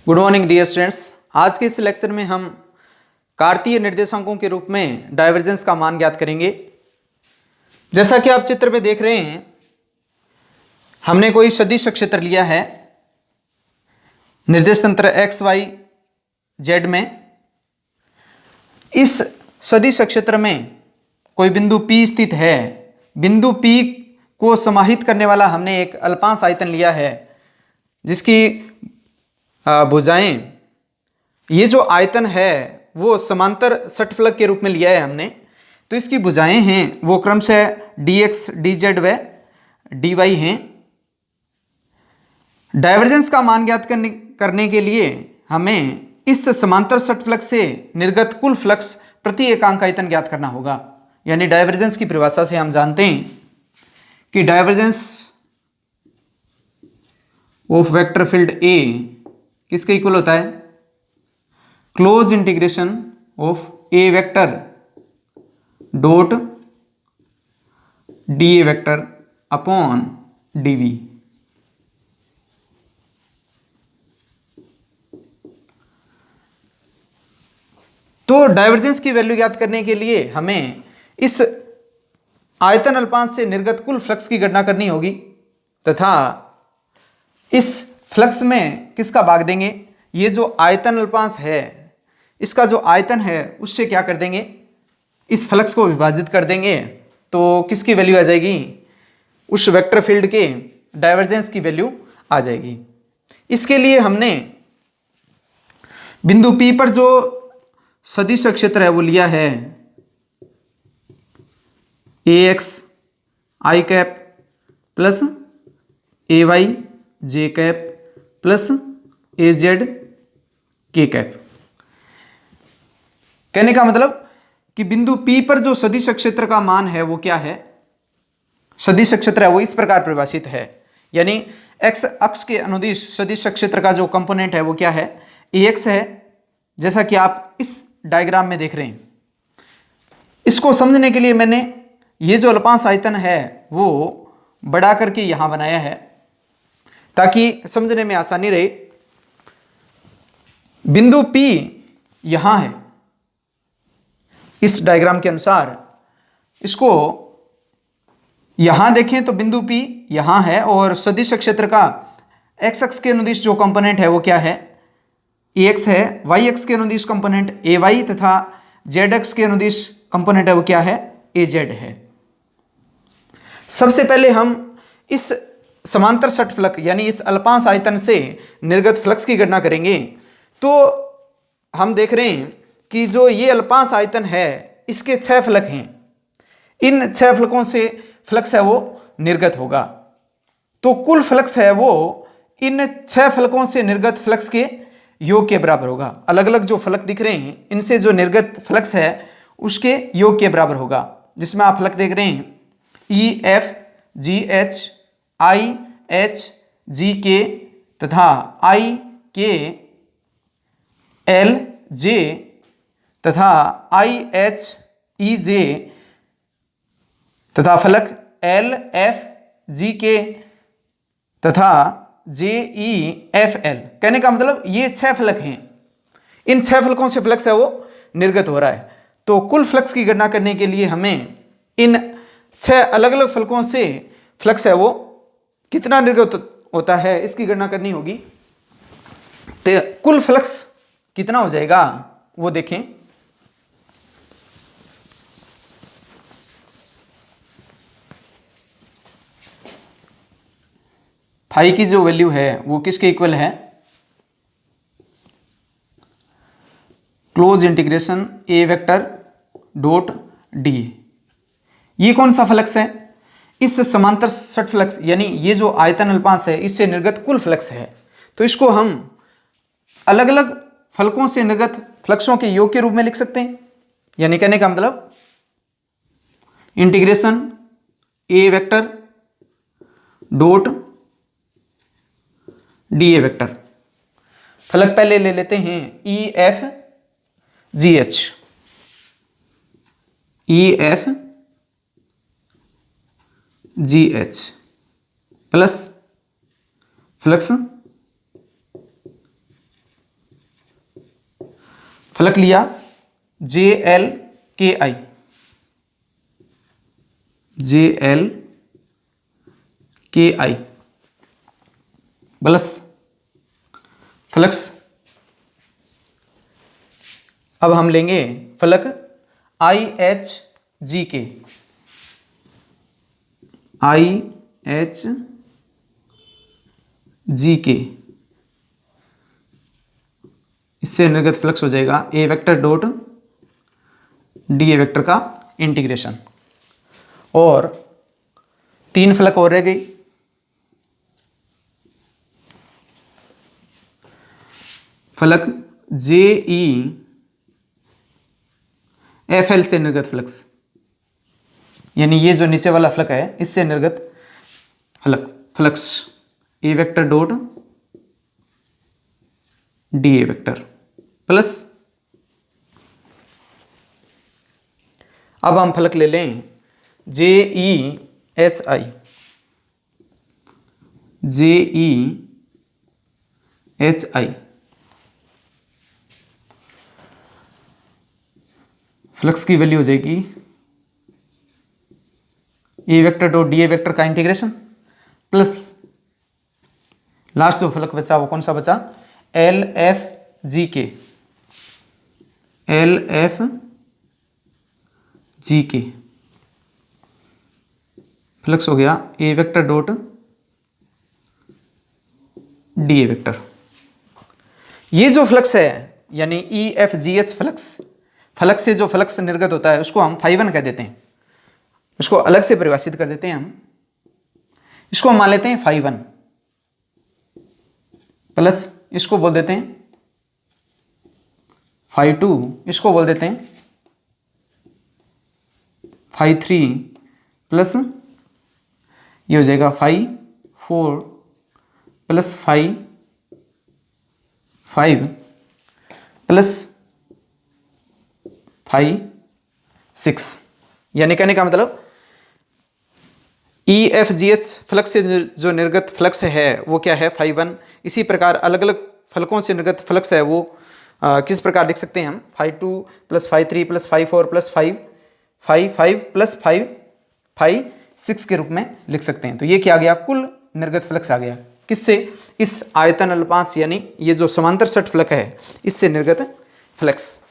Good morning dear students. आज के इस लेक्चर में हम कार्तीय निर्देशांकों के रूप में डाइवर्जेंस का मान ज्ञात करेंगे। जैसा कि आप चित्र में देख रहे हैं, हमने कोई सदिश क्षेत्र लिया है निर्देश तंत्र एक्स वाई जेड में। इस सदिश क्षेत्र में कोई बिंदु P स्थित है। बिंदु P को समाहित करने वाला हमने एक अल्पांश आयतन लिया है जिसकी भुजाएं, ये जो आयतन है वो समांतर षटफलक के रूप में लिया है हमने। तो इसकी भुजाएं हैं वो क्रमशः dx, dz व dy हैं। डाइवर्जेंस का मान ज्ञात करने के लिए हमें इस समांतर षटफलक से निर्गत कुल फ्लक्स प्रति एकांक आयतन ज्ञात करना होगा। यानी डाइवर्जेंस की परिभाषा से हम जानते हैं कि divergence of vector field A किसके इक्वल होता है? Close integration of A vector dot dA vector upon dV। तो डाइवर्जेंस की वैल्यू ज्ञात करने के लिए हमें इस आयतन अल्पांश से निर्गत कुल फ्लक्स की गणना करनी होगी तथा इस फ्लक्स में किसका भाग देंगे? ये जो आयतन अल्पांश है इसका जो आयतन है उससे क्या कर देंगे? इस फ्लक्स को विभाजित कर देंगे तो किसकी वैल्यू आ जाएगी? उस वेक्टर फील्ड के डाइवर्जेंस की वैल्यू आ जाएगी। इसके लिए हमने बिंदु P पर जो सदिश क्षेत्र है वो लिया है ax i cap plus ay j cap plus az k cap. कहने का मतलब कि बिंदु P पर जो सदिश क्षेत्र का मान है वो क्या है? सदिश क्षेत्र है वो इस प्रकार परिभाषित है, यानी x अक्ष के अनुदिश सदिश क्षेत्र का जो कंपोनेंट है वो क्या है? ax है, जैसा कि आप इस डायग्राम में देख रहे हैं। इसको समझने के लिए मैंने ये जो अल्पांश आयतन है वो बढ़ा करके यहां बनाया है ताकि समझने में आसानी रहे। बिंदु P यहां है इस डायग्राम के अनुसार। इसको यहां देखें तो बिंदु P यहां है और सदिश क्षेत्र का x अक्ष के अनुदिश जो कंपोनेंट है वो क्या है? ax है। y अक्ष के अनुदिश कंपोनेंट ay तथा z अक्ष के अनुदिश कंपोनेंट है वो क्या है? az है। सबसे पहले हम इस समांतर षटफलक यानी इस अल्पांश आयतन से निर्गत फ्लक्स की गणना करेंगे। तो हम देख रहे हैं कि जो ये अल्पांश आयतन है इसके 6 फलक हैं। इन 6 फलकों से फ्लक्स है वो निर्गत होगा। तो कुल फ्लक्स है वो इन 6 फलकों से निर्गत फ्लक्स के योग के बराबर होगा। अलग अलग जो फलक दिख रहे हैं इनसे जो निर्गत फ्लक्स है उसके योग के बराबर होगा, जिसमें आप फलक देख रहे हैं EF GH IH GK तथा IK LJ तथा IH EJ तथा फलक LF GK तथा JEFL। कहने का मतलब ये 6 फलक हैं। इन 6 फलकों से फ्लक्स है वो निर्गत हो रहा है। तो कुल फ्लक्स की गणना करने के लिए हमें इन 6 अलग अलग फलकों से फ्लक्स है वो कितना निर्गत होता है इसकी गणना करनी होगी। तो कुल फ्लक्स कितना हो जाएगा वो देखें। फाई की जो वैल्यू है वो किसके इक्वल है? Close integration A vector dot D. ये कौन सा फ्लक्स है? इस समांतर षटफलक यानी ये जो आयतन अल्पांश है इससे निर्गत कुल फ्लक्स है। तो इसको हम अलग अलग फलकों से निर्गत फ्लक्सों के योग के रूप में लिख सकते हैं। यानी कहने का मतलब integration A vector dot dA vector. फलक पहले ले लेते हैं EF GH। EF GH plus flux फलक लिया जे एल के आई, जे एल के आई प्लस फ्लक्स। अब हम लेंगे फलक आई एच जी के, आई एच जी के, इससे निर्गत फ्लक्स हो जाएगा A vector dot d A vector का इंटीग्रेशन। और 3 फलक और रह गई, फलक जे ई एफ एल से निर्गत फ्लक्स, यानी ये जो नीचे वाला फलक है इससे निर्गत flux A vector dot d A vector plus. अब हम फलक ले लें J E H I, J E H I, flux की वैल्यू हो जाएगी A vector dot d A vector का इंटीग्रेशन प्लस लास्ट जो फलक बचा वो कौन सा बचा, एल एफ जी के, एल एफ जी के फ्लक्स हो गया A vector dot d A vector. ये जो फ्लक्स है यानी E F G H flux, फलक से जो फ्लक्स निर्गत होता है उसको हम φ1 कह देते हैं, उसको अलग से परिभाषित कर देते हैं हम, इसको हम मान लेते हैं φ1 प्लस इसको बोल देते हैं φ2, इसको बोल देते हैं φ3 प्लस ये हो जाएगा φ4 प्लस φ5 प्लस φ6। यानी कहने का मतलब ई एफ जी एच फ्लक्स से जो निर्गत फ्लक्स है वो क्या है φ1। इसी प्रकार अलग अलग फलकों से निर्गत फ्लक्स है वो किस प्रकार लिख सकते हैं हम, φ2 प्लस φ3 प्लस φ4 प्लस φ5 प्लस φ6 के रूप में लिख सकते हैं। तो ये क्या आ गया, कुल निर्गत फ्लक्स आ गया किससे, इस आयतन अल्पांश यानी ये जो समांतर सट फलक है इससे निर्गत फ्लक्स।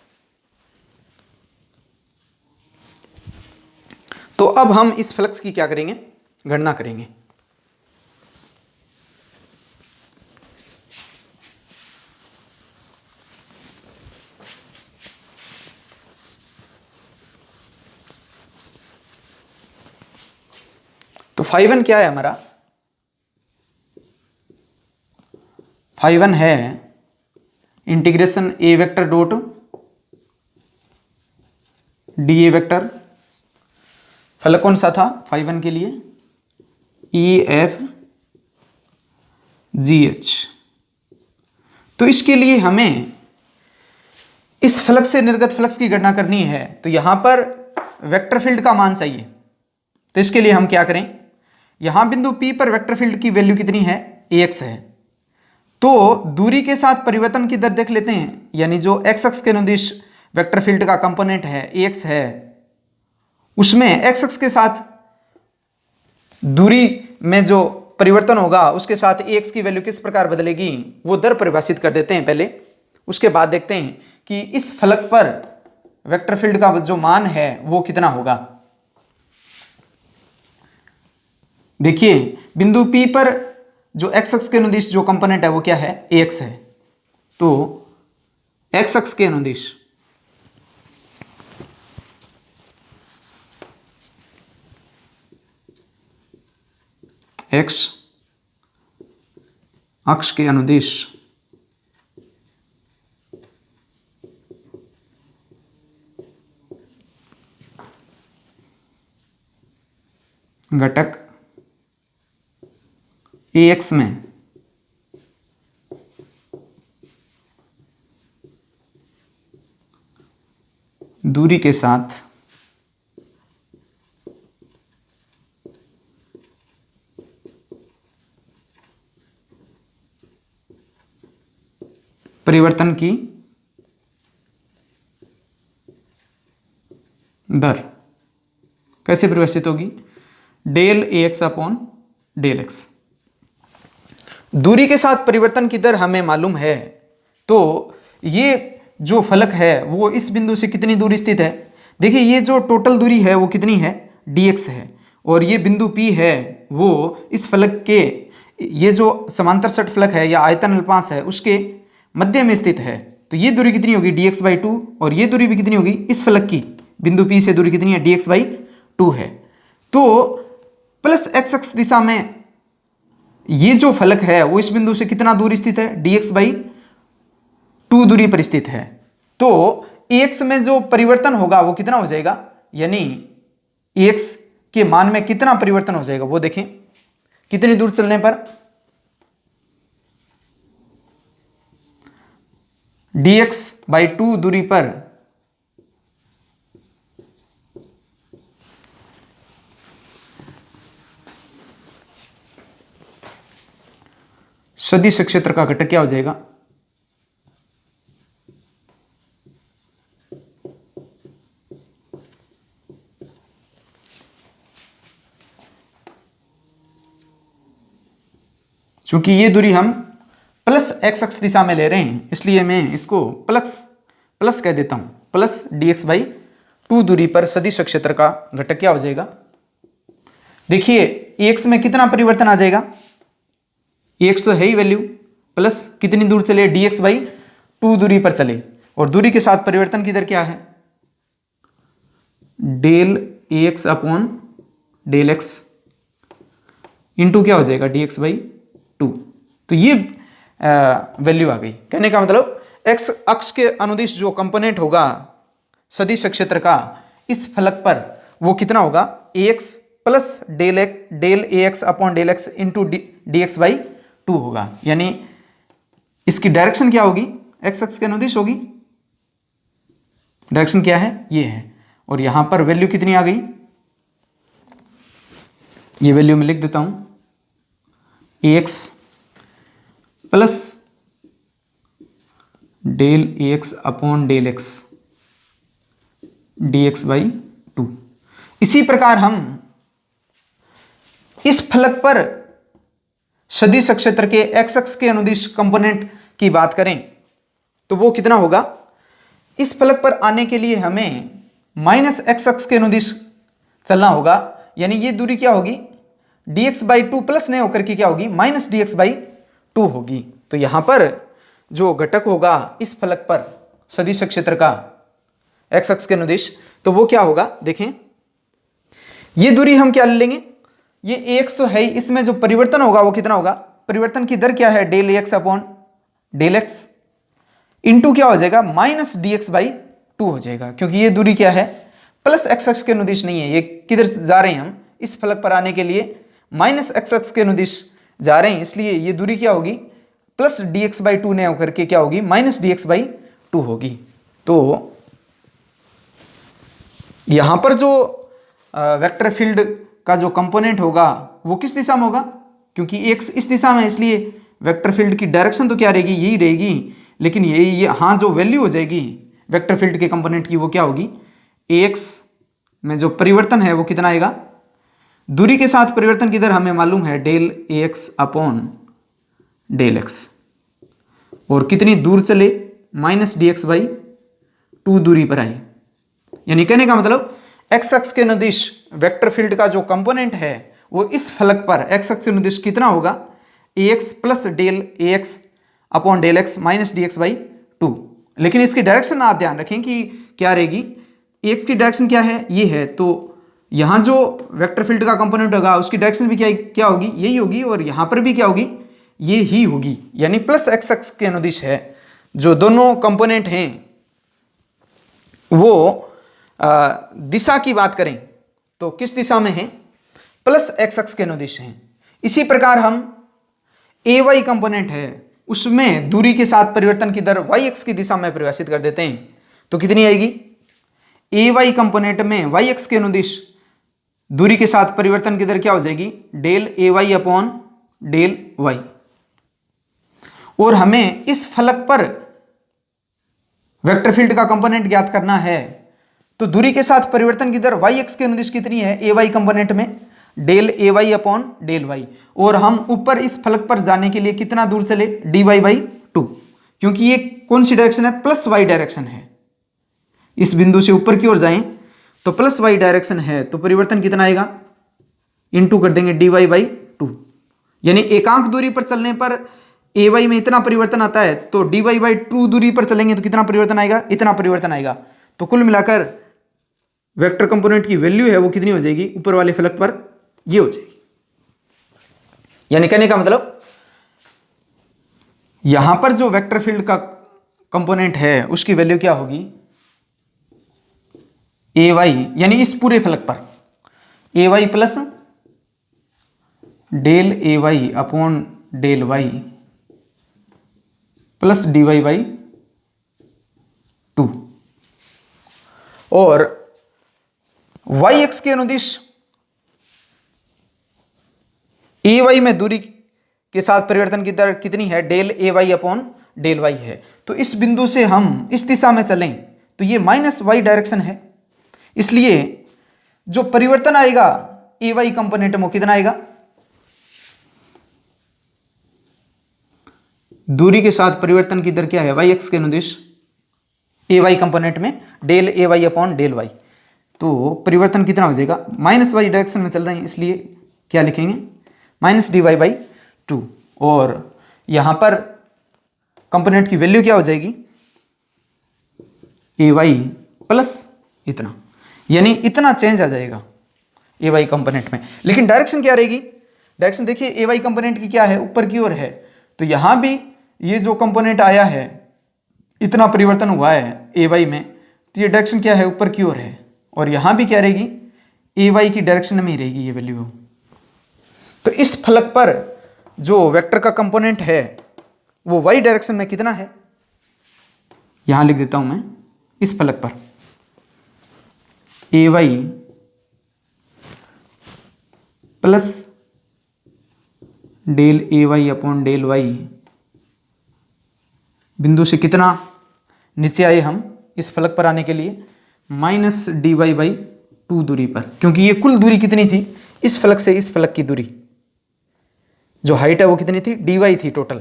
तो अब हम इस फ्लक्स की क्या करेंगे, गणना करेंगे। तो φ1 क्या है हमारा, φ1 है integration A vector dot d A vector, फलक कौन सा था φ1 के लिए, ई एफ जी एच। तो इसके लिए हमें इस फलक से निर्गत फ्लक्स की गणना करनी है, तो यहां पर वेक्टर फील्ड का मान चाहिए। तो इसके लिए हम क्या करें, यहां बिंदु P पर वेक्टर फील्ड की वैल्यू कितनी है, ax है। तो दूरी के साथ परिवर्तन की दर देख लेते हैं, यानी जो x अक्ष के अनुदिश वेक्टर फील्ड का कंपोनेंट है ax है, उसमें x अक्ष के साथ दूरी में जो परिवर्तन होगा उसके साथ ax की वैल्यू किस प्रकार बदलेगी वो दर परिभाषित कर देते हैं पहले। उसके बाद देखते हैं कि इस फलक पर वेक्टर फील्ड का जो मान है वो कितना होगा। देखिए बिंदु P पर जो x अक्ष के अनुदिश जो कंपोनेंट है वो क्या है, ax है। तो x अक्ष के अनुदिश x अक्ष के अनुदिश घटक ax में दूरी के साथ परिवर्तन की दर कैसे परिभाषित होगी, del A x upon del x. दूरी के साथ परिवर्तन की दर हमें मालूम है, तो ये जो फलक है वो इस बिंदु से कितनी दूर स्थित है। देखिए ये जो टोटल दूरी है वो कितनी है, dx है, और ये बिंदु P है वो इस फलक के, ये जो समांतर सट फलक है या आयतन अल्पांश है उसके मध्य में स्थित है। तो ये दूरी कितनी होगी, dx/2, और ये दूरी भी कितनी होगी, इस फलक की बिंदु P से दूरी कितनी है, dx/2 है। तो प्लस x अक्ष दिशा में ये जो फलक है वो इस बिंदु से कितना दूर स्थित है, dx/2 दूरी पर स्थित है। तो ax में जो परिवर्तन होगा वो कितना हो जाएगा, यानी ax के मान में कितना परिवर्तन हो जाएगा वो देखें, कितनी दूर चलने पर, dx/2 दूरी पर सदिश क्षेत्र का घटक क्या हो जाएगा, क्योंकि ये दूरी हम प्लस x अक्ष दिशा में ले रहे हैं इसलिए मैं इसको प्लस कह देता हूं, प्लस dx/2 दूरी पर सदिश क्षेत्र का घटक क्या हो जाएगा। देखिए x में कितना परिवर्तन आ जाएगा, x तो है ही वैल्यू, प्लस कितनी दूर चले, dx/2 दूरी पर चले, और दूरी के साथ परिवर्तन की दर क्या है, del ax upon del x into क्या हो जाएगा, dx/2। तो ये वैल्यू आ गई। कहने का मतलब x अक्ष के अनुदिश जो कंपोनेंट होगा सदिश क्षेत्र का इस फलक पर वो कितना होगा, ax plus del ax upon del x into dx/2 होगा। यानी इसकी डायरेक्शन क्या होगी, x अक्ष के अनुदिश होगी, डायरेक्शन क्या है, ये है, और यहां पर वैल्यू कितनी आ गई, ये वैल्यू मैं लिख देता हूं, ax plus del ax upon del x dx/2। इसी प्रकार हम इस फलक पर सदिश क्षेत्र के x अक्ष के अनुदिश कंपोनेंट की बात करें तो वो कितना होगा, इस फलक पर आने के लिए हमें माइनस x अक्ष के अनुदिश चलना होगा, यानी ये दूरी क्या होगी, dx/2 प्लस नहीं होकर के क्या होगी, माइनस dx/2 होगी। तो यहां पर जो घटक होगा इस फलक पर सदिश क्षेत्र का x अक्ष के अनुदिश, तो वो क्या होगा, देखें ये दूरी हम क्या ले लेंगे, ये ax तो है ही, इसमें जो परिवर्तन होगा वो कितना होगा, परिवर्तन की दर क्या है, del ax upon del x into क्या हो जाएगा, माइनस dx/2 हो जाएगा, क्योंकि ये दूरी क्या है, प्लस x अक्ष के अनुदिश नहीं है, ये किधर जा रहे हैं हम, इस फलक पर आने के लिए माइनस x अक्ष के अनुदिश जा रहे हैं, इसलिए ये दूरी क्या होगी, प्लस dx/2 ने होकर के क्या होगी, माइनस dx/2 होगी। तो यहां पर जो वेक्टर फील्ड का जो कंपोनेंट होगा वो किस दिशा में होगा, क्योंकि x इस दिशा में, इसलिए वेक्टर फील्ड की डायरेक्शन तो क्या रहेगी, यही रहेगी, लेकिन ये यहाँ जो वैल्यू हो जाएगी वेक्टर फील्ड के कंपोनेंट की वो क्या होगी, ax में जो परिवर्तन है वो कितना आएगा, दूरी के साथ परिवर्तन की दर हमें मालूम है, del ax upon del x, और कितनी दूर चले, माइनस dx/2 दूरी पर आए। यानी कहने का मतलब x अक्ष के अनुदिश वेक्टर फील्ड का जो कंपोनेंट है वो इस फलक पर x अक्ष के अनुदिश कितना होगा, ax plus del ax upon del x minus dx/2। लेकिन इसकी डायरेक्शन आप ध्यान रखें कि क्या रहेगी, x की डायरेक्शन क्या है, ये है, तो यहां जो वेक्टर फील्ड का कंपोनेंट होगा उसकी डायरेक्शन भी क्या होगी, यही होगी, और यहां पर भी क्या होगी, ये ही होगी, यानी प्लस x अक्ष के अनुदिश है। जो दोनों कंपोनेंट हैं वो दिशा की बात करें तो किस दिशा में है, प्लस x अक्ष के अनुदिश हैं। इसी प्रकार हम ay कंपोनेंट है उसमें दूरी के साथ परिवर्तन की दर y अक्ष की दिशा में परिभाषित कर देते हैं, तो कितनी आएगी, ay कंपोनेंट में y अक्ष के अनुदिश दूरी के साथ परिवर्तन की दर क्या हो जाएगी, del ay upon del y। और हमें इस फलक पर वेक्टर फील्ड का कंपोनेंट ज्ञात करना है, तो दूरी के साथ परिवर्तन की दर वाई एक्स के अनुदिश कितनी है, ए वाई कंपोनेंट में del A Y upon del Y, और हम ऊपर इस फलक पर जाने के लिए कितना दूर चले, डी वाई बाई टू, क्योंकि ये कौन सी डायरेक्शन है, प्लस वाई डायरेक्शन है। इस बिंदु से ऊपर की ओर जाएं तो प्लस वाई डायरेक्शन है, तो परिवर्तन कितना आएगा, इनटू कर देंगे डी वाई बाई टू, यानी एकांक दूरी पर चलने पर ए वाई में इतना परिवर्तन आता है, तो डी वाई बाई टू दूरी पर चलेंगे तो कितना परिवर्तन आएगा, इतना परिवर्तन आएगा। तो कुल मिलाकर वेक्टर कंपोनेंट की वैल्यू है वो कितनी हो जाएगी, ऊपर वाले फलक पर ये हो जाएगी। यानी कहने का मतलब यहां पर जो वेक्टर फील्ड का कंपोनेंट है उसकी वैल्यू क्या होगी, ए वाई, यानी इस पूरे फलक पर A Y plus del A Y upon del Y plus d Y by two, और वाई एक्स के अनुदिश ए वाई में दूरी के साथ परिवर्तन की दर कितनी है, del A Y upon del Y है। तो इस बिंदु से हम इस दिशा में चलें तो ये माइनस वाई डायरेक्शन है, इसलिए जो परिवर्तन आएगा ए वाई कंपोनेंट में कितना आएगा, दूरी के साथ परिवर्तन की दर क्या है, वाई एक्स के अनुदिश ए वाई कंपोनेंट में del A Y upon del Y, तो परिवर्तन कितना हो जाएगा, माइनस वाई डायरेक्शन में चल रहे हैं इसलिए क्या लिखेंगे, minus d Y by two, और यहां पर कंपोनेंट की वैल्यू क्या हो जाएगी, ए वाई प्लस इतना, यानी इतना चेंज आ जाएगा ए वाई कंपोनेंट में। लेकिन डायरेक्शन क्या रहेगी, डायरेक्शन देखिए ए वाई कंपोनेंट की क्या है, ऊपर की ओर है, तो यहां भी ये जो कंपोनेंट आया है इतना परिवर्तन हुआ है ए वाई में, तो ये डायरेक्शन क्या है, ऊपर की ओर है, और यहां भी क्या रहेगी, ए वाई की डायरेक्शन में ही रहेगी ये वैल्यू। तो इस फलक पर जो वेक्टर का कंपोनेंट है वो वाई डायरेक्शन में कितना है, यहां लिख देता हूं मैं, इस फलक पर A Y plus del A Y upon del Y, बिंदु से कितना नीचे आए हम इस फलक पर आने के लिए, minus d Y by two दूरी पर, क्योंकि ये कुल दूरी कितनी थी, इस फलक से इस फलक की दूरी जो हाइट है वो कितनी थी, डी वाई थी टोटल,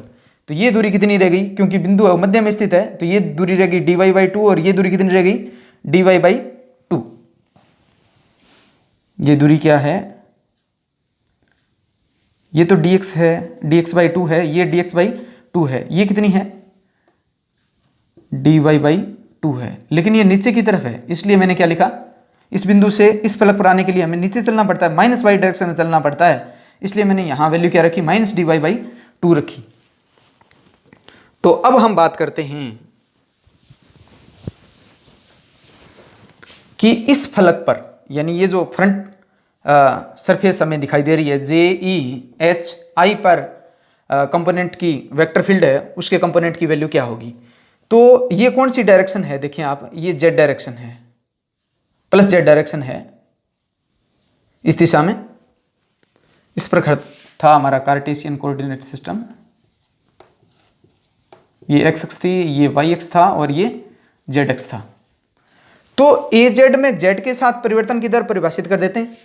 तो ये दूरी कितनी रह गई, क्योंकि बिंदु मध्य में स्थित है तो ये दूरी रह गई डी वाई बाई टू, और ये दूरी कितनी रह गई, डी वाई बाई टू। ये दूरी क्या है, ये तो dx है, dx बाई टू है, ये dx बाई टू है, ये कितनी है, dy बाई टू है, लेकिन ये नीचे की तरफ है, इसलिए मैंने क्या लिखा, इस बिंदु से इस फलक पर आने के लिए हमें नीचे चलना पड़ता है, माइनस वाई डायरेक्शन में चलना पड़ता है, इसलिए मैंने यहां वैल्यू क्या रखी, minus d Y by two रखी। तो अब हम बात करते हैं कि इस फलक पर, यानी ये जो फ्रंट सरफेस हमें दिखाई दे रही है जे ई एच आई पर कंपोनेंट की वेक्टर फील्ड है, उसके कंपोनेंट की वैल्यू क्या होगी। तो ये कौन सी डायरेक्शन है, देखिए आप, ये जेड डायरेक्शन है, प्लस जेड डायरेक्शन है इस दिशा में। इस प्रकार था हमारा कार्टेशियन कोऑर्डिनेट सिस्टम, ये एक्स एक्स थी, ये वाई एक्स था, और ये जेड एक्स था। तो ए जेड में जेड के साथ परिवर्तन की दर परिभाषित कर देते हैं,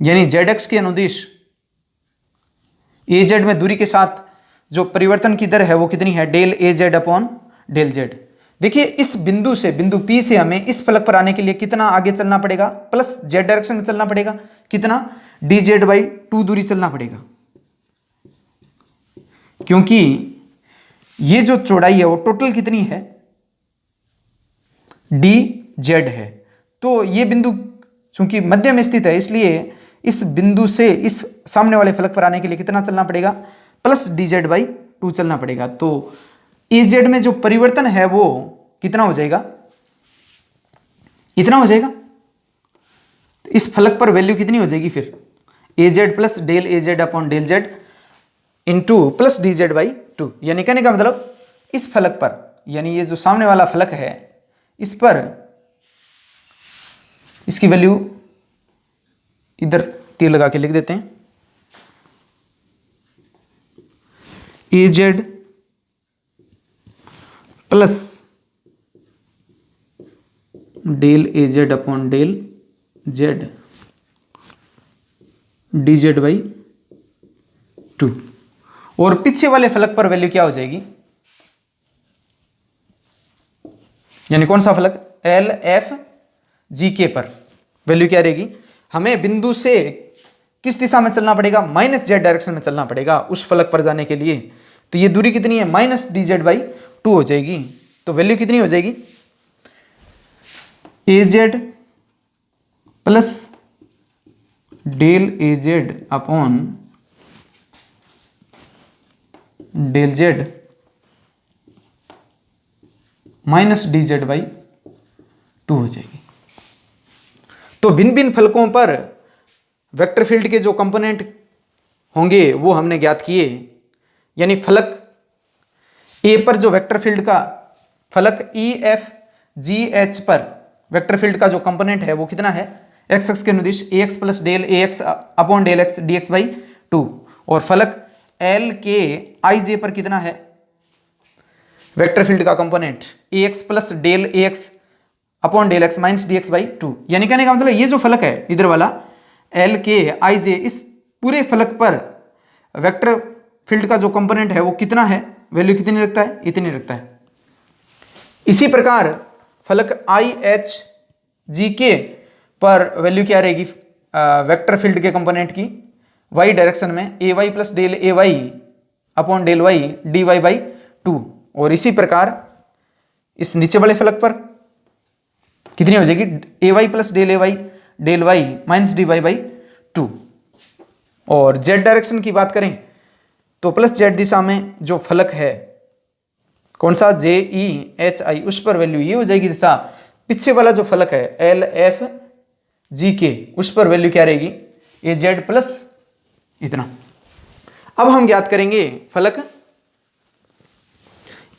यानी जेड एक्स के अनुदिश ए जेड में दूरी के साथ जो परिवर्तन की दर है वो कितनी है, del A Z upon del Z. देखिए इस बिंदु से, बिंदु पी से हमें इस फलक पर आने के लिए कितना आगे चलना पड़ेगा, प्लस जेड डायरेक्शन में चलना पड़ेगा, कितना, डी जेड बाई टू दूरी चलना पड़ेगा, क्योंकि ये जो चौड़ाई है वो टोटल कितनी है, डी जेड है। तो ये बिंदु चूंकि मध्य में स्थित है, इसलिए इस बिंदु से इस सामने वाले फलक पर आने के लिए कितना चलना पड़ेगा, plus d Z by to चलना पड़ेगा। तो ए जेड में जो परिवर्तन है वो कितना हो जाएगा, इतना हो जाएगा। तो इस फलक पर वैल्यू कितनी हो जाएगी फिर, A Z plus del A Z upon del Z into plus d Z by two. यानी कहने का मतलब इस फलक पर, यानी ये जो सामने वाला फलक है, इस पर इसकी वैल्यू इधर तीर लगा के लिख देते हैं, A Z plus del A Z upon del Z d Z by 2। और पीछे वाले फलक पर वैल्यू क्या हो जाएगी, यानी कौन सा फलक, एल एफ जी के पर वैल्यू क्या रहेगी। हमें बिंदु से किस दिशा में चलना पड़ेगा, माइनस जेड डायरेक्शन में चलना पड़ेगा उस फलक पर जाने के लिए। तो ये दूरी कितनी है, माइनस डी जेड बाई 2 हो जाएगी। तो वैल्यू कितनी हो जाएगी, A Z plus del A Z upon del Z minus d Z by 2 हो जाएगी। तो भिन्न भिन्न फलकों पर वेक्टर फील्ड के जो कंपोनेंट होंगे वो हमने ज्ञात किए। यानी फलक ए पर जो वेक्टर फील्ड का, फलक ई एफ जी एच पर वेक्टर फील्ड का जो कंपोनेंट है वो कितना है, एक्स एक्स के अनुदिश A x plus del A x upon del X d x by 2। और फलक एल के आई जे पर कितना है वेक्टर फील्ड का component a x plus del A x upon del x minus d x by 2। यानी कहने का मतलब ये जो फलक है इधर वाला एल के आई जे, इस पूरे फलक पर वेक्टर फील्ड का जो कंपोनेंट है वो कितना है, वैल्यू कितनी रखता है, इतनी रखता है। इसी प्रकार फलक आई एच जी के पर वैल्यू क्या रहेगी वेक्टर फील्ड के कंपोनेंट की, वाई डायरेक्शन में A Y plus del A Y upon del Y d Y by 2। और इसी प्रकार इस नीचे वाले फलक पर कितनी हो जाएगी, A Y plus del Y minus d Y by 2। और जेड डायरेक्शन की बात करें तो प्लस जेड दिशा में जो फलक है कौन सा, जे ई एच आई, उस पर वैल्यू ये हो जाएगी तथा पीछे वाला जो फलक है एल एफ जी के, उस पर वैल्यू क्या रहेगी, ए जेड प्लस इतना। अब हम ज्ञात करेंगे फलक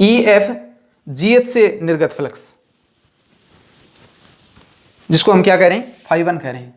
ई एफ जी एच से निर्गत फ्लक्स, जिसको हम क्या कह रहे हैं, φ1 कह रहे हैं।